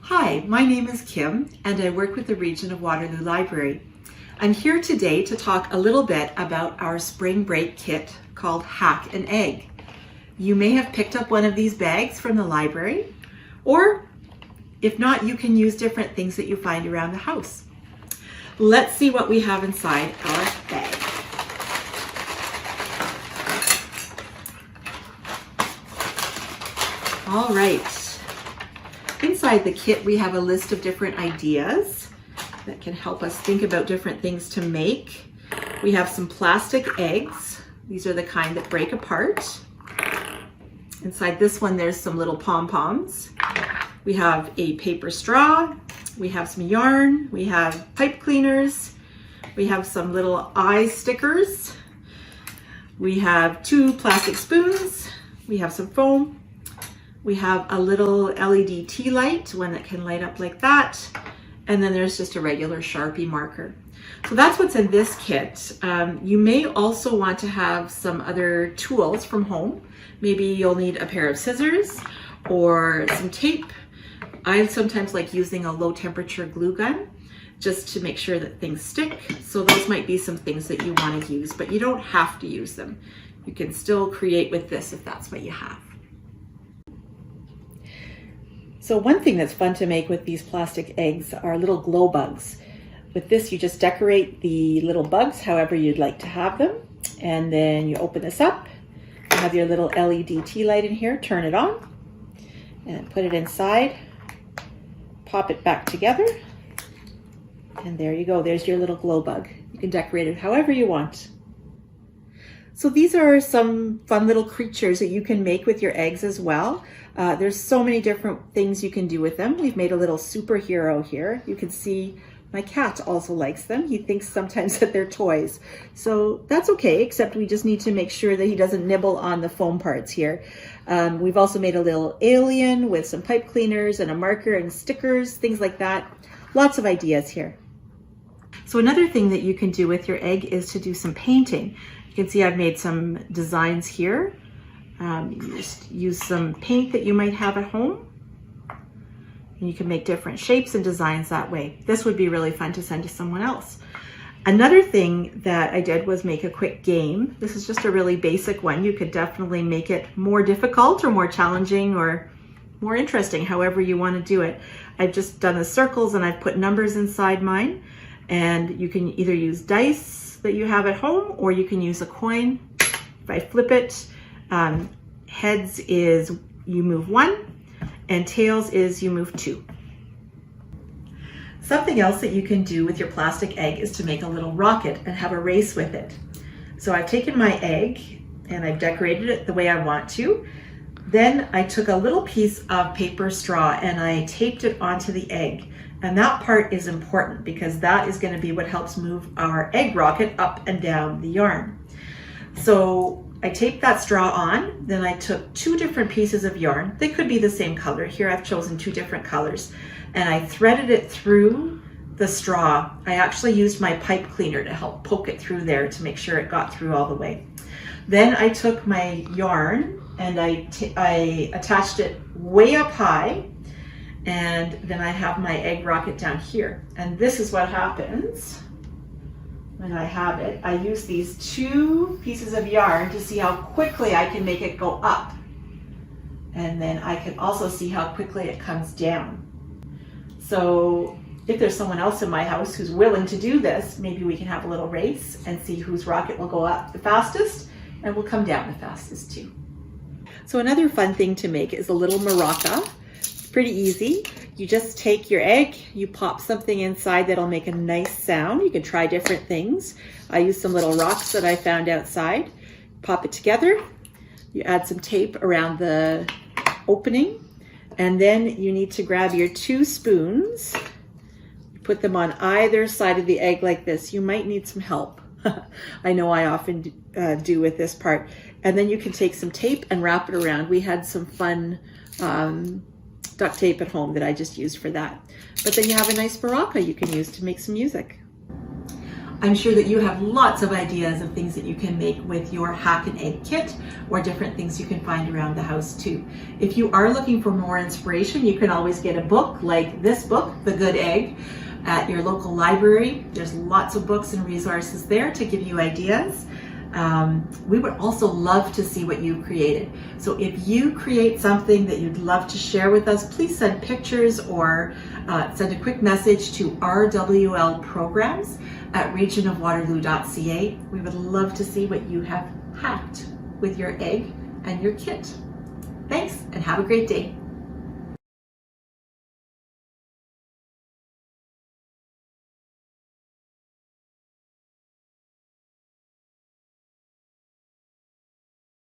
Hi, my name is Kim and I work with the Region of Waterloo Library. I'm here today to talk a little bit about our spring break kit called Hack an Egg. You may have picked up one of these bags from the library, or if not, you can use different things that you find around the house. Let's see what we have inside our bag. All right. Inside the kit, we have a list of different ideas that can help us think about different things to make. We have some plastic eggs. These are the kind that break apart. Inside this one, there's some little pom-poms. We have a paper straw. We have some yarn. We have pipe cleaners. We have some little eye stickers. We have 2 plastic spoons. We have some foam. We have a little LED tea light, one that can light up like that. And then there's just a regular Sharpie marker. So that's what's in this kit. You may also want to have some other tools from home. Maybe you'll need a pair of scissors or some tape. I sometimes like using a low temperature glue gun just to make sure that things stick. So those might be some things that you want to use, but you don't have to use them. You can still create with this if that's what you have. So one thing that's fun to make with these plastic eggs are little glow bugs. With this, you just decorate the little bugs however you'd like to have them. And then you open this up, you have your little LED tea light in here, turn it on, and put it inside, pop it back together, and there you go, there's your little glow bug. You can decorate it however you want. So these are some fun little creatures that you can make with your eggs as well. There's so many different things you can do with them. We've made a little superhero here. You can see my cat also likes them. He thinks sometimes that they're toys. So that's okay, except we just need to make sure that he doesn't nibble on the foam parts here. We've also made a little alien with some pipe cleaners and a marker and stickers, things like that. Lots of ideas here. So another thing that you can do with your egg is to do some painting. You can see I've made some designs here. You just use some paint that you might have at home. And you can make different shapes and designs that way. This would be really fun to send to someone else. Another thing that I did was make a quick game. This is just a really basic one. You could definitely make it more difficult or more challenging or more interesting, however you want to do it. I've just done the circles and I've put numbers inside mine. And you can either use dice that you have at home or you can use a coin. If I flip it, heads is you move 1 and tails is you move 2. Something else that you can do with your plastic egg is to make a little rocket and have a race with it. So I've taken my egg and I've decorated it the way I want to. Then I took a little piece of paper straw and I taped it onto the egg. And that part is important because that is going to be what helps move our egg rocket up and down the yarn. So I taped that straw on, then I took 2 different pieces of yarn. They could be the same color. Here I've chosen 2 different colors. And I threaded it through the straw. I actually used my pipe cleaner to help poke it through there to make sure it got through all the way. Then I took my yarn and I attached it way up high. And then I have my egg rocket down here. And this is what happens when I have it. I use these 2 pieces of yarn to see how quickly I can make it go up. And then I can also see how quickly it comes down. So if there's someone else in my house who's willing to do this, maybe we can have a little race and see whose rocket will go up the fastest and will come down the fastest too. So another fun thing to make is a little maraca. Pretty easy. You just take your egg, you pop something inside that'll make a nice sound. You can try different things. I used some little rocks that I found outside. Pop it together. You add some tape around the opening, and then you need to grab your 2 spoons. Put them on either side of the egg like this. You might need some help. I know I often do with this part. And then you can take some tape and wrap it around. We had some fun duct tape at home that I just used for that. But then you have a nice maraca you can use to make some music. I'm sure that you have lots of ideas of things that you can make with your Hack an Egg kit, or different things you can find around the house too. If you are looking for more inspiration, you can always get a book like this book, The Good Egg, at your local library. There's lots of books and resources there to give you ideas. We would also love to see what you've created. So if you create something that you'd love to share with us, please send pictures or send a quick message to rwlprograms@regionofwaterloo.ca. We would love to see what you have hacked with your egg and your kit. Thanks, and have a great day.